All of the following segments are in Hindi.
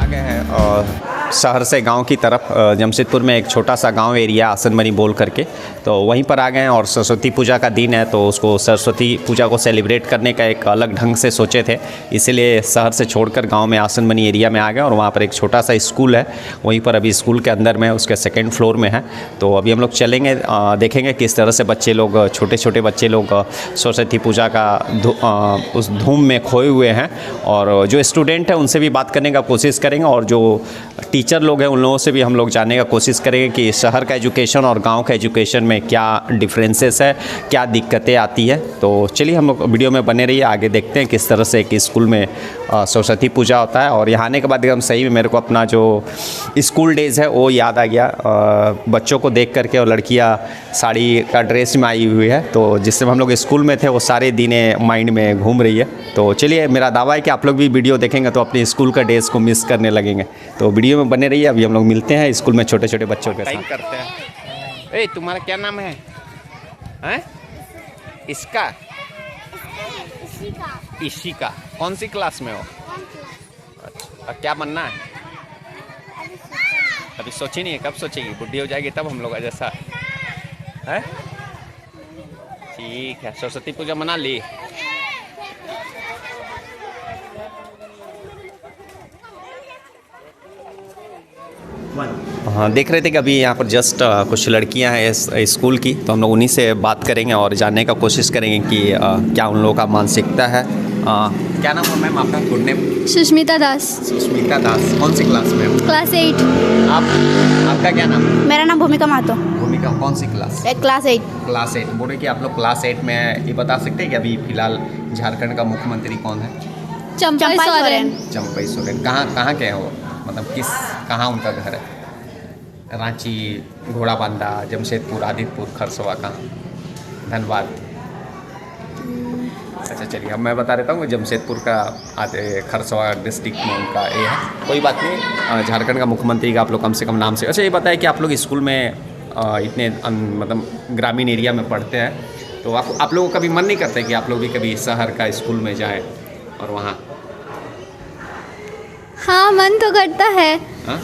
गए हैं शहर से गांव की तरफ। जमशेदपुर में एक छोटा सा गांव एरिया आसनमनी बोल करके, तो वहीं पर आ गए हैं। और सरस्वती पूजा का दिन है, तो उसको सरस्वती पूजा को सेलिब्रेट करने का एक अलग ढंग से सोचे थे, इसीलिए शहर से छोड़कर गांव में आसनमनी एरिया में आ गए। और वहाँ पर एक छोटा सा स्कूल है, वहीं पर अभी स्कूल के अंदर में उसके सेकेंड फ्लोर में है। तो अभी हम लोग चलेंगे, देखेंगे किस तरह से बच्चे लोग, छोटे छोटे बच्चे लोग सरस्वती पूजा का उस धूम में खोए हुए हैं। और जो स्टूडेंट हैं उनसे भी बात करने का कोशिश करेंगे, और जो टीचर लोग हैं उन लोगों से भी हम लोग जानने का कोशिश करेंगे कि शहर का एजुकेशन और गांव का एजुकेशन में क्या डिफरेंसेस है, क्या दिक्कतें आती है। तो चलिए हम लोग वीडियो में बने रहिए, आगे देखते हैं किस तरह से एक स्कूल में सरस्वती पूजा होता है। और यहाँ आने के बाद एकदम सही में मेरे को अपना जो स्कूल डेज़ है वो याद आ गया, बच्चों को देख करके। और लड़कियाँ साड़ी का ड्रेस में आई हुई है, तो जिससे हम लोग स्कूल में थे वो सारे दिनें माइंड में घूम रही है। तो चलिए, मेरा दावा है कि आप लोग भी वीडियो देखेंगे तो अपने स्कूल का डेज़ को मिस करने लगेंगे। तो वीडियो में बने रहिए, अभी हम लोग मिलते हैं स्कूल में छोटे छोटे बच्चों के साथ करते हैं। तुम्हारा क्या नाम है? इसका इशिका। कौन सी क्लास में हो? अच्छा, क्या बनना है? अभी सोची नहीं है, कब सोचेगी? बुढ़ी हो जाएगी तब हम लोग जैसा है। ठीक है, सरस्वती पूजा मना ली? हाँ, देख रहे थे कि अभी यहाँ पर जस्ट कुछ लड़कियाँ हैं इस स्कूल की, तो हम लोग उन्हीं से बात करेंगे और जानने का कोशिश करेंगे कि क्या उन लोगों का मानसिकता है। क्या नाम है मैम आपका? Good name? सुष्मिता दास। सुष्मिता दास। कौन सी क्लास में हो? क्लास 8। आपका क्या नाम है? मेरा नाम भूमिका महतो। भूमिका, कौन सी क्लास? क्लास 8। क्लास 8। बोले कि आप लोग क्लास 8 में हैं। ये बता सकते हैं कि अभी फिलहाल झारखंड का मुख्यमंत्री कौन है? चंपई सोरेन। चंपई सोरेन। कहाँ के हैं वो? मतलब कहाँ उनका घर है? रांची, घोड़ाबांधा, जमशेदपुर, आदितपुर, खरसवा, कहाँ? धनबाद। अच्छा चलिए, अब मैं बता देता हूँ जमशेदपुर का खरसवा डिस्ट्रिक्ट में उनका ये है। कोई बात नहीं, झारखंड का मुख्यमंत्री का आप लोग कम से कम नाम से। अच्छा, ये बताया कि आप लोग स्कूल में इतने मतलब ग्रामीण एरिया में पढ़ते हैं, तो आप लोगों का भी मन नहीं करता कि आप लोग भी कभी शहर का स्कूल में जाएं और वहाँ? हाँ, मन तो करता है। हाँ?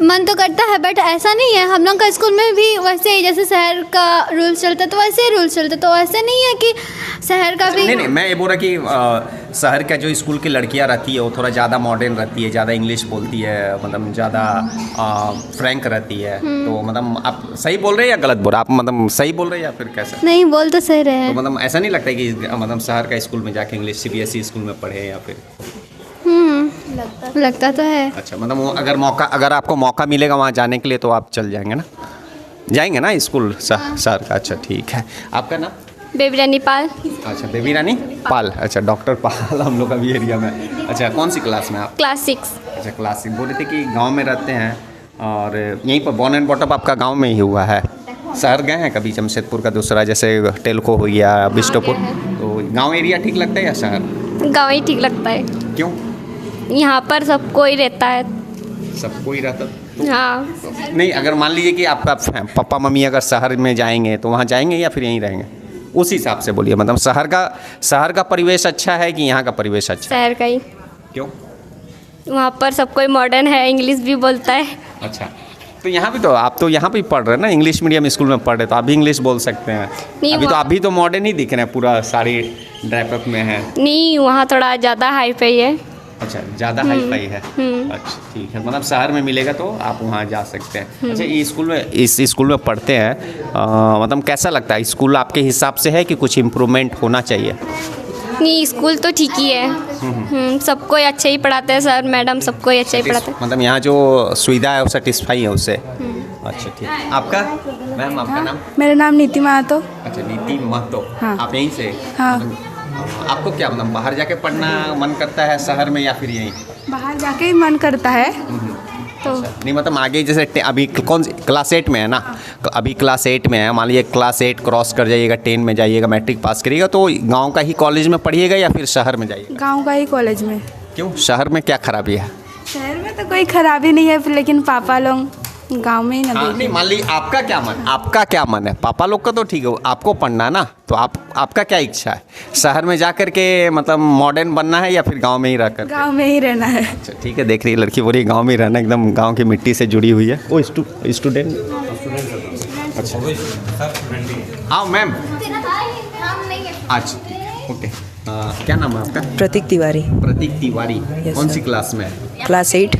मन तो करता है, बट ऐसा नहीं है। हम लोग का स्कूल में भी वैसे ही, जैसे शहर का रूल्स चलता तो वैसे ही रूल्स चलते, तो ऐसे नहीं है कि शहर का भी। नहीं, मैं ये बोल रहा कि शहर का जो स्कूल की लड़कियां रहती है वो थोड़ा ज़्यादा मॉडर्न रहती है, ज़्यादा इंग्लिश बोलती है, मतलब ज़्यादा फ्रैंक रहती है। तो मतलब आप सही बोल रहे हैं या गलत बोल रहे? आप मतलब सही बोल रहे हैं या फिर कैसा? नहीं, बोल तो सही रहे हैं। तो मतलब ऐसा नहीं लगता कि मतलब शहर का स्कूल में जाके इंग्लिश CBSE स्कूल में पढ़े या फिर? लगता तो है। अच्छा, मतलब अगर आपको मौका मिलेगा वहाँ जाने के लिए तो आप चल जाएंगे ना? जाएंगे ना स्कूल शहर का? अच्छा ठीक है। आपका नाम? बेबी रानी पाल। अच्छा, बेबी रानी पाल। अच्छा, डॉक्टर पाल हम लोग अभी एरिया में। अच्छा, कौन सी क्लास में आप? क्लास 6। अच्छा, क्लास 6। बोल रहे थे कि गांव में रहते हैं और यहीं पर बॉर्न एंड बॉटअप आपका गांव में ही हुआ है? शहर गए हैं कभी? जमशेदपुर का दूसरा जैसे टेलको हो गया, बिष्टुपुर, तो गाँव एरिया ठीक लगता है या शहर? गाँव ही ठीक लगता है। क्यों? यहाँ पर सब कोई रहता है। सब कोई रहता तो? हाँ। नहीं, अगर मान लीजिए कि आपका पापा मम्मी अगर शहर में जाएंगे तो वहाँ जाएंगे या फिर यहीं रहेंगे? उस हिसाब से बोलिए, मतलब शहर का परिवेश अच्छा है कि यहाँ का परिवेश अच्छा है? शहर का ही। क्यों? वहाँ पर सब कोई मॉडर्न है, इंग्लिश भी बोलता है। अच्छा, तो यहाँ भी तो आप तो यहाँ भी पढ़ रहे हैं ना, इंग्लिश मीडियम स्कूल में पढ़ रहे, तो आप भी इंग्लिश बोल सकते हैं। अभी तो मॉडर्न ही दिख रहे हैं, पूरा साड़ी ड्रेपअप में है। नहीं, वहाँ थोड़ा ज़्यादा हाई फाई है। अच्छा, ज़्यादा हाई फाई है। अच्छा ठीक है, मतलब शहर में मिलेगा तो आप वहाँ जा सकते हैं। अच्छा, इस स्कूल में पढ़ते हैं, मतलब कैसा लगता है स्कूल आपके हिसाब से? है कि कुछ इम्प्रूवमेंट होना चाहिए? नहीं, स्कूल तो ठीक ही है। सबको अच्छे ही पढ़ाते हैं, सर मैडम सबको अच्छे ही पढ़ाते हैं। मतलब यहाँ जो सुविधा है वो सेटिस्फाई है उससे? अच्छा ठीक है। आपका मैम, आपका नाम? मेरा नाम नीति महतो। अच्छा, नीति महतो। हाँ। आप यहीं से? हाँ। आपको क्या मतलब बाहर जाके पढ़ना मन करता है शहर में या फिर यहीं? बाहर जाके ही मन करता है। तो नहीं, मतलब आगे जैसे अभी कौन सी क्लास 8 में है ना? अभी क्लास 8 में है, मान लीजिए क्लास 8 क्रॉस कर जाइएगा, 10 में जाइएगा, मैट्रिक पास करिएगा, तो गांव का ही कॉलेज में पढ़िएगा या फिर शहर में जाइएगा? गांव का ही कॉलेज में। क्यों? शहर में क्या खराबी है? शहर में तो कोई खराबी नहीं है, लेकिन पापा लोग गांव में ही ना हाँ, नहीं मान लीजिए आपका क्या मन है, पापा लोग का तो ठीक है, आपको पढ़ना ना, तो आपका क्या इच्छा है, शहर में जा कर के मतलब मॉडर्न बनना है या फिर गांव में ही रहकर? गांव में ही रहना है। अच्छा ठीक है, देख रही है लड़की बोल रही गांव में ही रहना, एकदम गांव की मिट्टी से जुड़ी हुई है। वो स्टूडेंट अच्छा आओ मैम। अच्छा ओके, क्या नाम है आपका? प्रतीक तिवारी। प्रतीक तिवारी। Yes, कौन sir. सी क्लास में है? क्लास 8।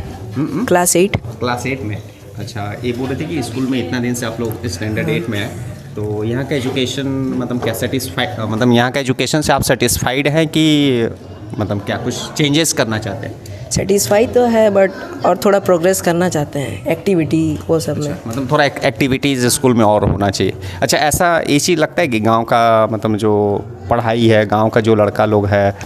क्लास 8। क्लास 8 में। अच्छा, ये बोल रहे थे कि स्कूल में इतना दिन से आप लोग स्टैंडर्ड 8 में है, तो यहाँ का एजुकेशन मतलब क्या सेटिस्फाइड, मतलब यहाँ का एजुकेशन से आप सेटिस्फाइड हैं कि मतलब क्या कुछ चेंजेस करना चाहते हैं? सेटिस्फाई तो है बट और थोड़ा प्रोग्रेस करना चाहते हैं, एक्टिविटी वो सब में। मतलब थोड़ा एक्टिविटीज़ स्कूल में और होना चाहिए। अच्छा, ऐसा ये चीज़ लगता है कि गांव का मतलब जो पढ़ाई है, गांव का जो लड़का लोग है,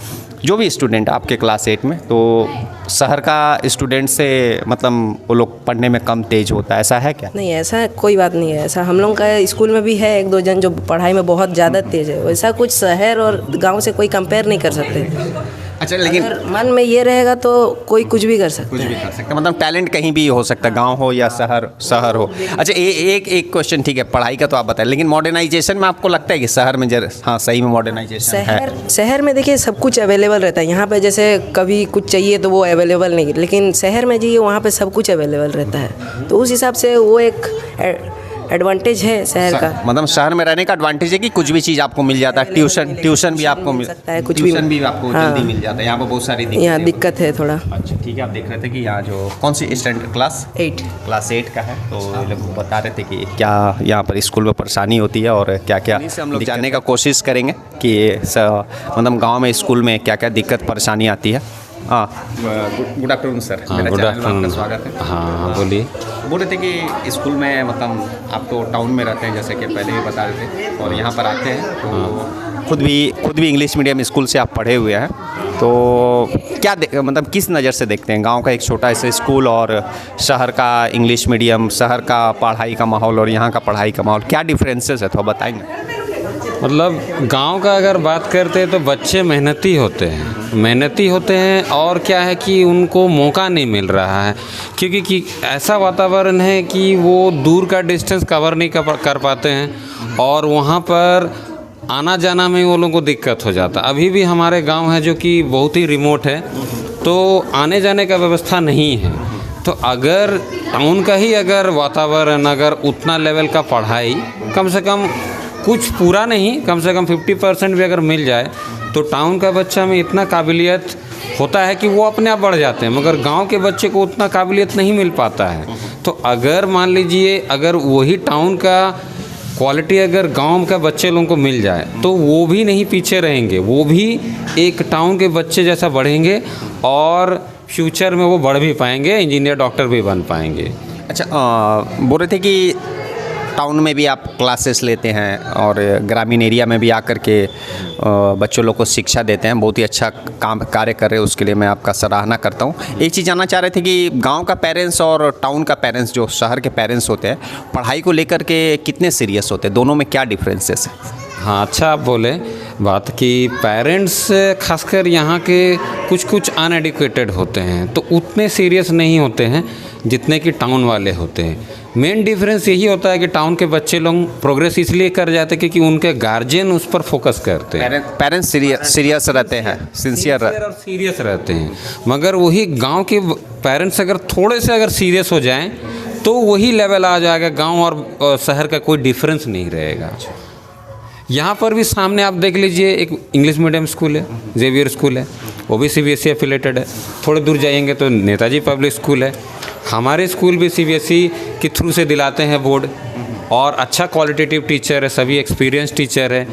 जो भी स्टूडेंट आपके क्लास 8 में, तो शहर का स्टूडेंट से मतलब वो लोग पढ़ने में कम तेज होता है, ऐसा है क्या? नहीं, ऐसा कोई बात नहीं है। ऐसा हम लोग का स्कूल में भी है एक दो जन जो पढ़ाई में बहुत ज़्यादा तेज है। वैसा कुछ शहर और गांव से कोई कंपेयर नहीं कर सकते। अच्छा, लेकिन अगर मन में ये रहेगा तो कोई कुछ भी कर सकता कुछ है। भी कर सकते हैं, मतलब टैलेंट कहीं भी हो सकता है, गांव हो या शहर हो। अच्छा, एक क्वेश्चन, ठीक है पढ़ाई का तो आप बताएं, लेकिन मॉडर्नाइजेशन में आपको लगता है कि शहर में हाँ सही में मॉडर्नाइजेशन है? शहर में देखिए सब कुछ अवेलेबल रहता है। यहाँ पे जैसे कभी कुछ चाहिए तो वो अवेलेबल नहीं, लेकिन शहर में जाइए वहाँ पे सब कुछ अवेलेबल रहता है, तो उस हिसाब से वो एक एडवांटेज है शहर का। मतलब शहर में रहने का एडवांटेज है कि कुछ भी चीज़ आपको मिल जाता है, ट्यूशन भी आपको मिल सकता है, कुछ भी ट्यूशन भी आपको हाँ। जल्दी मिल जाता है। यहाँ पर बहुत सारी यहाँ दिक्कत है थोड़ा। अच्छा ठीक है, आप देख रहे थे कि यहाँ जो कौन सी स्टैंडर्ड क्लास 8 क्लास 8 का है, तो ये लोग बता रहे थे कि क्या यहाँ पर स्कूल में परेशानी होती है और क्या क्या से हम लोग जानने का कोशिश करेंगे कि मतलब गाँव में स्कूल में क्या क्या दिक्कत परेशानी आती है। हाँ, गुड आफ्टरनून सर। हाँ, गुड आफ्टरनून। स्वागत है। हाँ बोलिए। बोल रहे थे कि स्कूल में मतलब आप तो टाउन में रहते हैं जैसे कि पहले भी बता रहे थे, और यहाँ पर आते हैं तो खुद भी इंग्लिश मीडियम स्कूल से आप पढ़े हुए हैं, तो क्या मतलब किस नज़र से देखते हैं गांव का एक छोटा सा स्कूल और शहर का इंग्लिश मीडियम, शहर का पढ़ाई का माहौल और यहाँ का पढ़ाई का माहौल, क्या डिफरेंसेस है तो बताएंगे? मतलब गांव का अगर बात करते हैं तो बच्चे मेहनती होते हैं और क्या है कि उनको मौका नहीं मिल रहा है, क्योंकि ऐसा वातावरण है कि वो दूर का डिस्टेंस कवर नहीं कर पाते हैं और वहाँ पर आना जाना में वो लोगों को दिक्कत हो जाता। अभी भी हमारे गांव है जो कि बहुत ही रिमोट है, तो आने जाने का व्यवस्था नहीं है। तो अगर टाउन का ही अगर वातावरण, अगर उतना लेवल का पढ़ाई कम से कम कुछ पूरा नहीं, कम से कम 50% भी अगर मिल जाए तो टाउन का बच्चा में इतना काबिलियत होता है कि वो अपने आप बढ़ जाते हैं, मगर गांव के बच्चे को उतना काबिलियत नहीं मिल पाता है। तो अगर मान लीजिए अगर वही टाउन का क्वालिटी अगर गांव का बच्चे लोगों को मिल जाए तो वो भी नहीं पीछे रहेंगे, वो भी एक टाउन के बच्चे जैसा बढ़ेंगे और फ्यूचर में वो बढ़ भी पाएंगे, इंजीनियर डॉक्टर भी बन पाएंगे। अच्छा, बोल रहे थे कि टाउन में भी आप क्लासेस लेते हैं और ग्रामीण एरिया में भी आकर के बच्चों लोग को शिक्षा देते हैं, बहुत ही अच्छा कार्य कर रहे हैं, उसके लिए मैं आपका सराहना करता हूँ। एक चीज़ जानना चाह रहे थे कि गांव का पेरेंट्स और टाउन का पेरेंट्स, जो शहर के पेरेंट्स होते हैं, पढ़ाई को लेकर के कितने सीरियस होते हैं, दोनों में क्या डिफरेंसेस है? हाँ, अच्छा आप बोले बात कि पेरेंट्स खासकर यहाँ के कुछ अनएडुकेटेड होते हैं, तो उतने सीरियस नहीं होते हैं जितने कि टाउन वाले होते हैं। मेन डिफरेंस यही होता है कि टाउन के बच्चे लोग प्रोग्रेस इसलिए कर जाते हैं क्योंकि उनके गार्जियन उस पर फोकस करते हैं। पेरेंट्स सीरियस रहते हैं, सिंसियर और सीरियस रहते हैं, मगर वही गांव के पेरेंट्स अगर थोड़े से अगर सीरियस हो जाएं तो वही लेवल आ जाएगा, गांव और शहर का कोई डिफरेंस नहीं रहेगा। यहाँ पर भी सामने आप देख लीजिए, एक इंग्लिश मीडियम स्कूल है, जेवियर स्कूल है, वो भी CBSE एफिलेटेड है। थोड़े दूर जाएंगे तो नेताजी पब्लिक स्कूल है। हमारे स्कूल भी CBSE के थ्रू से दिलाते हैं बोर्ड, और अच्छा क्वालिटेटिव टीचर है, सभी एक्सपीरियंस टीचर है।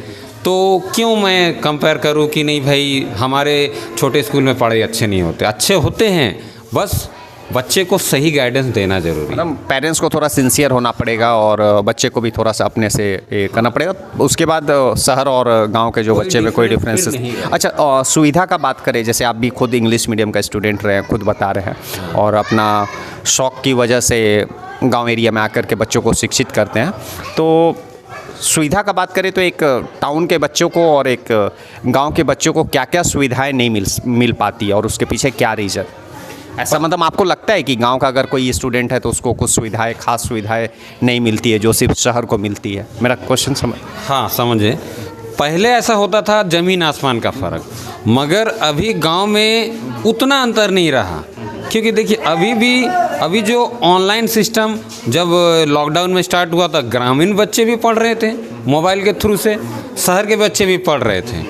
तो क्यों मैं कंपेयर करूं कि नहीं भाई हमारे छोटे स्कूल में पढ़ाई अच्छे नहीं होते, अच्छे होते हैं, बस बच्चे को सही गाइडेंस देना जरूरी है। मतलब पेरेंट्स को थोड़ा सिंसियर होना पड़ेगा और बच्चे को भी थोड़ा सा अपने से करना पड़ेगा, उसके बाद शहर और गांव के जो बच्चे में कोई डिफरेंसेस नहीं। अच्छा, सुविधा का बात करें, जैसे आप भी खुद इंग्लिश मीडियम का स्टूडेंट रहे हैं, खुद बता रहे हैं, और अपना शौक़ की वजह से गाँव एरिया में आकर के बच्चों को शिक्षित करते हैं, तो सुविधा का बात करें तो एक टाउन के बच्चों को और एक गांव के बच्चों को क्या क्या सुविधाएं नहीं मिल पाती और उसके पीछे क्या रीज़न? ऐसा मतलब आपको लगता है कि गांव का अगर कोई स्टूडेंट है तो उसको कुछ सुविधाएं, खास सुविधाएं नहीं मिलती है जो सिर्फ शहर को मिलती है? मेरा क्वेश्चन समझ। हाँ समझे। पहले ऐसा होता था ज़मीन आसमान का फ़र्क, मगर अभी गांव में उतना अंतर नहीं रहा। क्योंकि देखिए अभी जो ऑनलाइन सिस्टम जब लॉकडाउन में स्टार्ट हुआ था, ग्रामीण बच्चे भी पढ़ रहे थे मोबाइल के थ्रू से, शहर के बच्चे भी पढ़ रहे थे,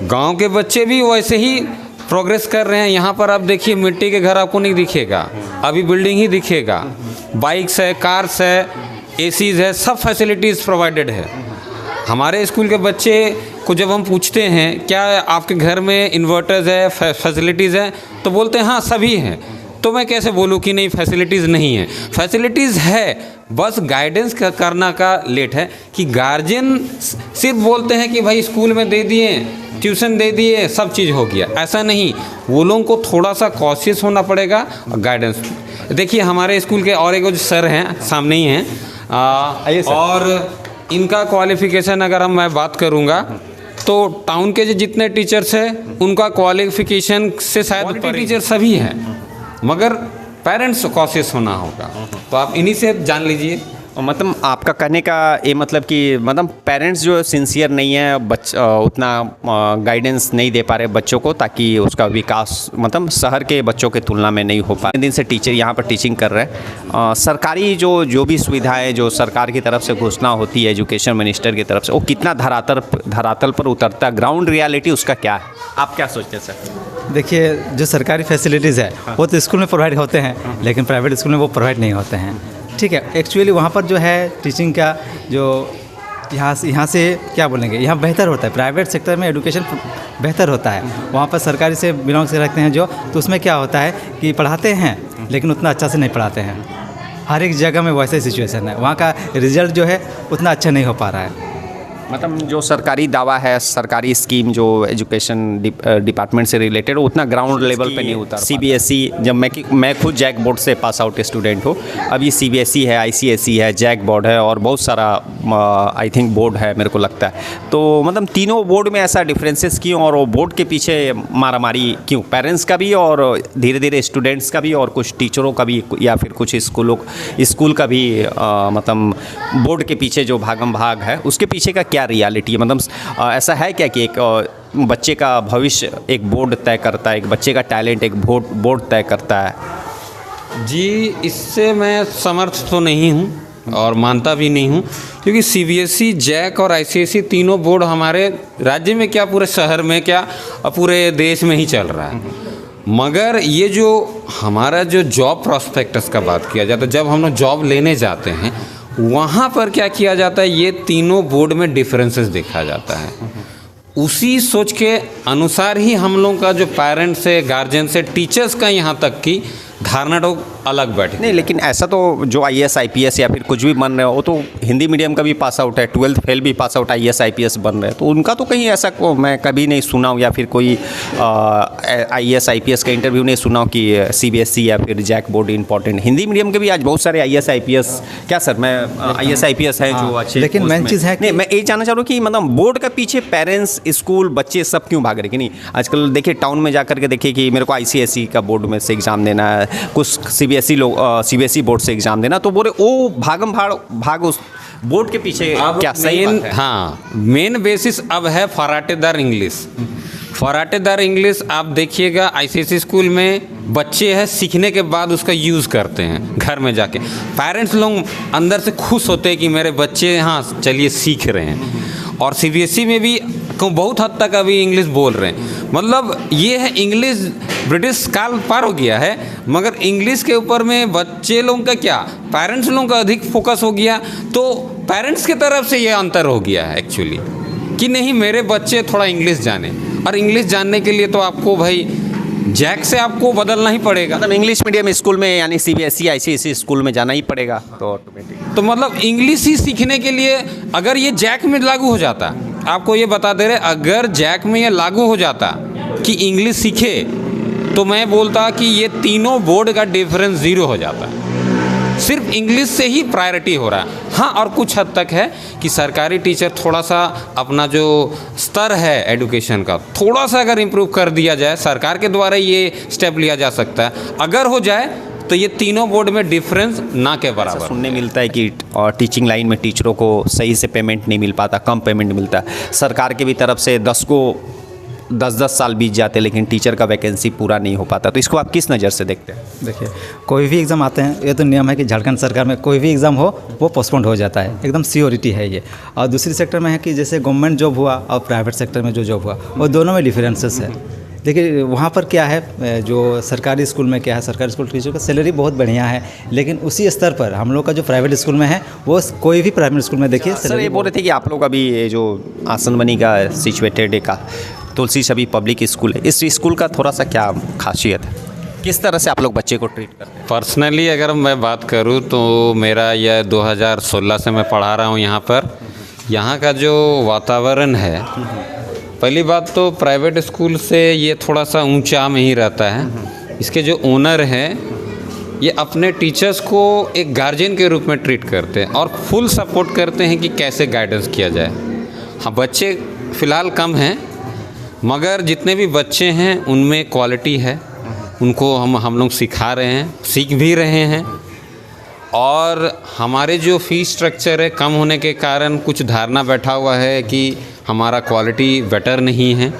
गांव के बच्चे भी वैसे ही प्रोग्रेस कर रहे हैं। यहाँ पर आप देखिए मिट्टी के घर आपको नहीं दिखेगा, अभी बिल्डिंग ही दिखेगा, बाइक्स है, कार्स है, एसीज़ है, सब फैसिलिटीज़ प्रोवाइडेड है। हमारे स्कूल के बच्चे को जब हम पूछते हैं क्या आपके घर में इन्वर्टर्स है, फैसिलिटीज़ है, तो बोलते हैं हाँ सभी हैं। तो मैं कैसे बोलूँ कि नहीं फैसिलिटीज़ नहीं है? फैसिलिटीज़ है, बस गाइडेंस करना का लेट है कि गार्जियन सिर्फ बोलते हैं कि भाई स्कूल में दे दिए, ट्यूशन दे दिए, सब चीज़ हो गया। ऐसा नहीं, वो लोगों को थोड़ा सा कॉशियस होना पड़ेगा और गाइडेंस। देखिए हमारे स्कूल के और एक जो सर हैं सामने ही हैं, और इनका क्वालिफ़िकेशन अगर मैं बात करूँगा तो टाउन के जो जितने टीचर्स हैं उनका क्वालिफ़िकेशन से शायद टीचर सभी हैं, मगर पेरेंट्स को कॉशियस होना होगा। तो आप इन्हीं से जान लीजिए। मतलब आपका कहने का ये मतलब कि मतलब पेरेंट्स जो सिंसियर नहीं है, उतना गाइडेंस नहीं दे पा रहे बच्चों को, ताकि उसका विकास मतलब शहर के बच्चों के तुलना में नहीं हो पा रहा। दिन से टीचर यहाँ पर टीचिंग कर रहे हैं। सरकारी जो भी सुविधाएं जो सरकार की तरफ से घोषणा होती है एजुकेशन मिनिस्टर की तरफ से, वो कितना धरातल पर उतरता, ग्राउंड रियलिटी उसका क्या है? आप क्या सोचते हैं सर? देखिए जो सरकारी फैसिलिटीज़ है वो तो स्कूल में प्रोवाइड होते हैं, लेकिन प्राइवेट स्कूल में वो प्रोवाइड नहीं होते हैं। ठीक है, एक्चुअली वहाँ पर जो है टीचिंग का जो यहाँ से क्या बोलेंगे, यहाँ बेहतर होता है। प्राइवेट सेक्टर में एजुकेशन बेहतर होता है, वहाँ पर सरकारी से बिलोंग से रखते हैं जो, तो उसमें क्या होता है कि पढ़ाते हैं लेकिन उतना अच्छा से नहीं पढ़ाते हैं। हर एक जगह में वैसे सिचुएशन है, वहाँ का रिजल्ट जो है उतना अच्छा नहीं हो पा रहा है। मतलब जो सरकारी दावा है, सरकारी स्कीम जो एजुकेशन डिपार्टमेंट से रिलेटेड, उतना ग्राउंड लेवल पे नहीं उतर। सीबीएसई, जब मैं खुद जैक बोर्ड से पास आउट स्टूडेंट हूँ, अभी सीबीएसई है, आईसीएसई है, जैक बोर्ड है और बहुत सारा आई थिंक बोर्ड है मेरे को लगता है। तो मतलब तीनों बोर्ड में ऐसा डिफरेंसेस क्यों, और वो बोर्ड के पीछे मारामारी क्यों? पेरेंट्स का भी और धीरे धीरे स्टूडेंट्स का भी और कुछ टीचरों का भी, या फिर कुछ स्कूल का भी, मतलब बोर्ड के पीछे जो भागम भाग है उसके पीछे का क्या रियलिटी है? मतलब ऐसा है क्या कि एक बच्चे का भविष्य एक बोर्ड तय करता है, एक बच्चे का टैलेंट एक बोर्ड तय करता है? जी, इससे मैं समर्थ तो नहीं हूँ और मानता भी नहीं हूँ, क्योंकि सीबीएसई, जैक और आईसीएसई तीनों बोर्ड हमारे राज्य में क्या, पूरे शहर में क्या, पूरे देश में ही चल रहा है। मगर ये जो हमारा जो जॉब प्रॉस्पेक्टस का बात किया जाता है, जब हम लोग जॉब लेने जाते हैं वहाँ पर क्या किया जाता है, ये तीनों बोर्ड में डिफरेंसेस देखा जाता है। उसी सोच के अनुसार ही हम लोगों का जो पेरेंट्स है, गार्जियन से, टीचर्स का यहाँ तक की धारणा तो अलग बैठे। नहीं, लेकिन ऐसा तो जो आईएएस आईपीएस या फिर कुछ भी बन रहे हो, वो तो हिंदी मीडियम का भी पास आउट है, 12th फेल भी पास आउट आईएएस आईपीएस बन रहे हैं, तो उनका तो कहीं ऐसा को मैं कभी नहीं सुना हूँ, या फिर कोई आईएएस आईपीएस का इंटरव्यू नहीं सुना हूँ कि सीबीएसई या फिर JAC board important. Hindi medium के भी आज बहुत सारे आईएएस आईपीएस, क्या सर, मैं आईएएस आईपीएस हैं जो अच्छे, लेकिन मेन चीज़ है नहीं, मैं ये जानना चाह रहा हूँ कि मतलब बोर्ड के पीछे पेरेंट्स, स्कूल, बच्चे सब क्यों भाग रहे कि नहीं? आजकल देखिए टाउन में जाकर के देखिए कि मेरे को आईसीएसई का बोर्ड में से एग्ज़ाम देना है, कुछ सीबीएसई बोर्ड से एग्ज़ाम देना, तो बोले वो भाग उस बोर्ड के पीछे क्या सही बात है? हाँ, मेन बेसिस अब है फराटेदार इंग्लिश। फराटेदार इंग्लिश आप देखिएगा आईसीएसई स्कूल में बच्चे हैं, सीखने के बाद उसका यूज़ करते हैं घर में जाके। पेरेंट्स लोग अंदर से खुश होते हैं कि मेरे बच्चे हाँ चलिए सीख रहे हैं। और सीबीएसई में भी बहुत हद तक अभी इंग्लिश बोल रहे हैं। मतलब ये है, इंग्लिश ब्रिटिश काल पार हो गया है, मगर इंग्लिश के ऊपर में बच्चे लोगों का क्या, पेरेंट्स लोगों का अधिक फोकस हो गया। तो पेरेंट्स की तरफ से ये अंतर हो गया है एक्चुअली कि नहीं, मेरे बच्चे थोड़ा इंग्लिश जाने, और इंग्लिश जानने के लिए तो आपको भाई जैक से आपको बदलना ही पड़ेगा। मतलब इंग्लिश मीडियम स्कूल में यानी सीबीएसई आईसीएसई स्कूल में जाना ही पड़ेगा, तो ऑटोमेटिक तो मतलब इंग्लिश ही सीखने के लिए अगर ये जैक में लागू हो जाता, आपको ये बता दे रहे, अगर जैक में ये लागू हो जाता कि इंग्लिश सीखे, तो मैं बोलता कि ये तीनों बोर्ड का डिफरेंस 0 हो जाता। सिर्फ इंग्लिश से ही प्रायोरिटी हो रहा है। हाँ, और कुछ हद तक है कि सरकारी टीचर थोड़ा सा अपना जो स्तर है एजुकेशन का थोड़ा सा अगर इम्प्रूव कर दिया जाए, सरकार के द्वारा ये स्टेप लिया जा सकता है। अगर हो जाए तो ये तीनों बोर्ड में डिफरेंस ना के बराबर। सुनने मिलता है कि टीचिंग लाइन में टीचरों को सही से पेमेंट नहीं मिल पाता, कम पेमेंट मिलता है। सरकार की भी तरफ से 10 साल बीत जाते लेकिन टीचर का वैकेंसी पूरा नहीं हो पाता, तो इसको आप किस नज़र से देखते हैं? देखिए, कोई भी एग्ज़ाम आते हैं, ये तो नियम है कि झारखंड सरकार में कोई भी एग्ज़ाम हो वो पोस्टपोन्ड हो जाता है, एकदम सियोरिटी है ये। और दूसरी सेक्टर में है कि जैसे गवर्नमेंट जॉब हुआ और प्राइवेट सेक्टर में जो जॉब हुआ वो दोनों में डिफरेंसेस है। देखिए वहाँ पर क्या है, जो सरकारी स्कूल में क्या है, सरकारी स्कूल टीचर का सैलरी बहुत बढ़िया है, लेकिन उसी स्तर पर हम लोग का जो प्राइवेट स्कूल में है वो कोई भी प्राइवेट स्कूल में देखिए सर ये बोल रहे थे कि आप लोग अभी ये जो आसनमनी का सिचुएटेड का तुलसी सभी पब्लिक स्कूल है, इस स्कूल का थोड़ा सा क्या खासियत है, किस तरह से आप लोग बच्चे को ट्रीट करते हैं? पर्सनली अगर मैं बात करूँ तो मेरा यह 2016 से मैं पढ़ा रहा हूँ यहाँ पर। यहाँ का जो वातावरण है, पहली बात तो प्राइवेट स्कूल से ये थोड़ा सा ऊंचा में ही रहता है। इसके जो ओनर हैं ये अपने टीचर्स को एक गार्जियन के रूप में ट्रीट करते हैं और फुल सपोर्ट करते हैं कि कैसे गाइडेंस किया जाए। हाँ, बच्चे फ़िलहाल कम हैं मगर जितने भी बच्चे हैं उनमें क्वालिटी है, उनको हम लोग सिखा रहे हैं, सीख भी रहे हैं। और हमारे जो फ़ीस स्ट्रक्चर है कम होने के कारण कुछ धारणा बैठा हुआ है कि हमारा क्वालिटी बेटर नहीं है,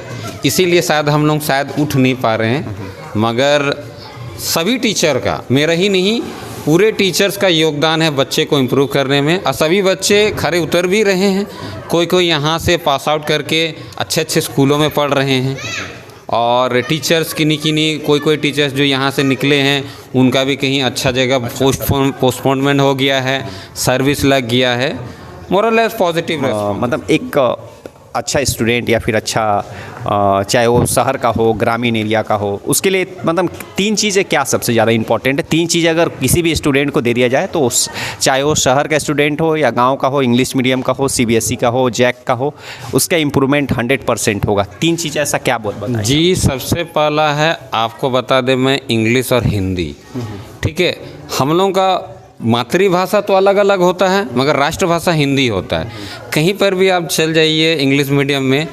इसीलिए शायद हम लोग उठ नहीं पा रहे हैं। मगर सभी टीचर का, मेरा ही नहीं पूरे टीचर्स का योगदान है बच्चे को इम्प्रूव करने में, और सभी बच्चे खरे उतर भी रहे हैं। कोई यहाँ से पास आउट करके अच्छे स्कूलों में पढ़ रहे हैं, और टीचर्स किन्हीं कोई टीचर्स जो यहाँ से निकले हैं उनका भी कहीं अच्छा जगह पोस्टपोनमेंट हो गया है, सर्विस लग गया है। मोरलेस पॉजिटिव मतलब एक अच्छा स्टूडेंट या फिर अच्छा चाहे वो शहर का हो, ग्रामीण एरिया का हो, उसके लिए मतलब 3 चीज़ें क्या सबसे ज़्यादा इंपॉर्टेंट है? 3 चीज़ें अगर किसी भी स्टूडेंट को दे दिया जाए तो चाहे वो शहर का स्टूडेंट हो या गांव का हो, इंग्लिश मीडियम का हो, CBSE का हो, जैक का हो, उसका इम्प्रूवमेंट 100% होगा। 3 चीज़ें ऐसा क्या बताएं? जी, सबसे पहला है आपको बता दें मैं, इंग्लिश और हिंदी। ठीक है, हम लोगों का मातृभाषा तो अलग अलग होता है मगर राष्ट्रभाषा हिंदी होता है। कहीं पर भी आप चल जाइए इंग्लिश मीडियम में,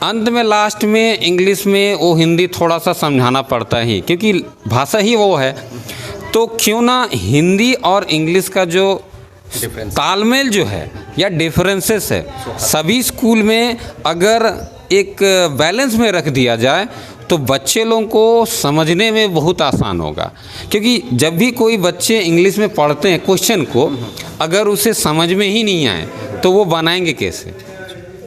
अंत में लास्ट में इंग्लिश में वो हिंदी थोड़ा सा समझाना पड़ता ही, क्योंकि भाषा ही वो है। तो क्यों ना हिंदी और इंग्लिश का जो तालमेल जो है या डिफरेंसेस है सभी स्कूल में अगर एक बैलेंस में रख दिया जाए तो बच्चे लोगों को समझने में बहुत आसान होगा। क्योंकि जब भी कोई बच्चे इंग्लिश में पढ़ते हैं क्वेश्चन को, अगर उसे समझ में ही नहीं आए तो वो बनाएंगे कैसे?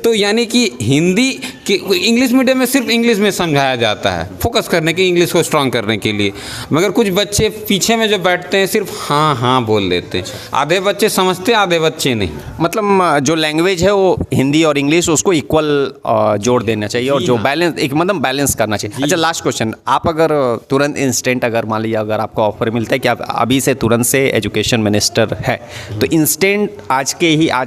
तो यानी कि हिंदी कि इंग्लिश मीडियम में सिर्फ इंग्लिश में समझाया जाता है, फोकस करने के, इंग्लिश को स्ट्रॉन्ग करने के लिए। मगर कुछ बच्चे पीछे में जो बैठते हैं सिर्फ हाँ बोल देते हैं। आधे बच्चे समझते, आधे बच्चे नहीं। मतलब जो लैंग्वेज है वो हिंदी और इंग्लिश उसको इक्वल जोड़ देना चाहिए और जो बैलेंस एक मतलब बैलेंस करना चाहिए। अच्छा, लास्ट क्वेश्चन, आप अगर तुरंत इंस्टेंट अगर मान लीजिए अगर आपको ऑफर मिलता है कि आप अभी से तुरंत से एजुकेशन मिनिस्टर है, तो इंस्टेंट आज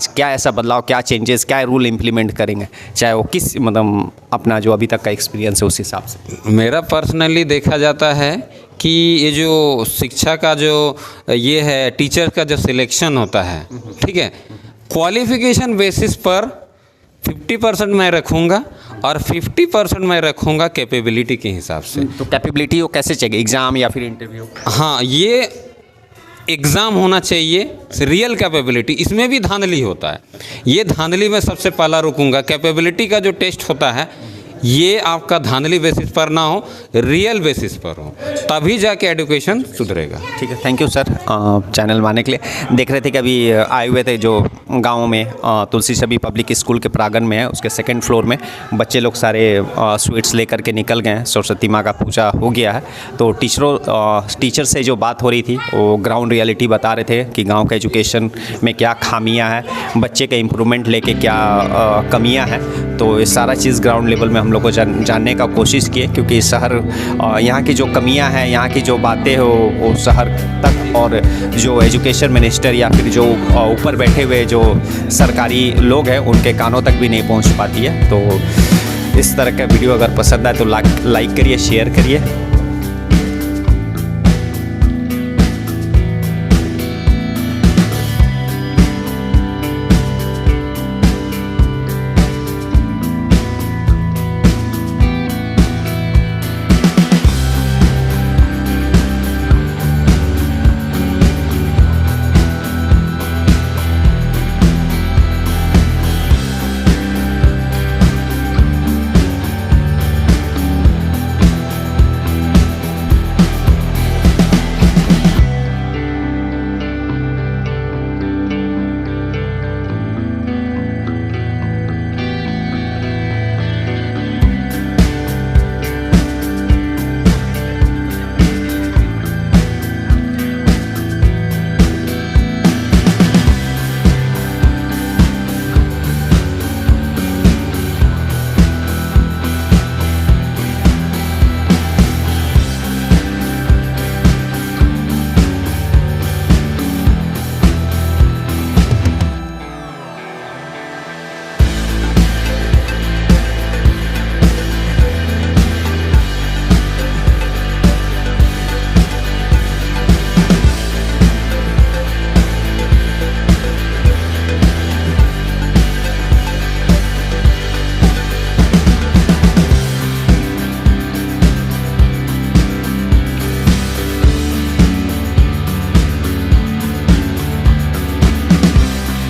क्या ऐसा बदलाव, क्या चेंजेस, क्या रूल इम्प्लीमेंट करेंगे, चाहे वो किस मतलब अपना जो अभी तक का एक्सपीरियंस है उस हिसाब से? मेरा पर्सनली देखा जाता है कि ये जो शिक्षा का जो ये है टीचर का जो सिलेक्शन होता है, ठीक है, क्वालिफिकेशन बेसिस पर 50% मैं रखूँगा और 50% मैं रखूँगा कैपेबिलिटी के हिसाब से। तो कैपेबिलिटी वो कैसे चाहिए, एग्ज़ाम या फिर इंटरव्यू? हाँ, ये एग्ज़ाम होना चाहिए, रियल कैपेबिलिटी, इसमें भी धांधली होता है। ये धांधली में सबसे पहला रुकूंगा। कैपेबिलिटी का जो टेस्ट होता है ये आपका धांधली बेसिस पर ना हो, रियल बेसिस पर हो, तभी जाके एजुकेशन सुधरेगा। ठीक है, थैंक यू सर चैनल में आने के लिए। देख रहे थे कि अभी आए हुए थे जो गांव में तुलसी सभी पब्लिक स्कूल के प्रांगण में है, उसके 2nd फ्लोर में बच्चे लोग सारे स्वीट्स लेकर के निकल गए हैं। सरस्वती माँ का पूजा हो गया है, तो टीचर से जो बात हो रही थी वो ग्राउंड रियलिटी बता रहे थे कि गाँव के एजुकेशन में क्या खामियाँ हैं, बच्चे के इम्प्रूवमेंट लेके क्या कमियाँ हैं। तो ये सारा चीज़ ग्राउंड लेवल में हम लोग को जानने का कोशिश किए, क्योंकि शहर यहाँ की जो कमियां हैं, यहाँ की जो बातें हो वो शहर तक और जो एजुकेशन मिनिस्टर या फिर जो ऊपर बैठे हुए जो सरकारी लोग हैं उनके कानों तक भी नहीं पहुँच पाती है। तो इस तरह का वीडियो अगर पसंद आए तो लाइक करिए, शेयर करिए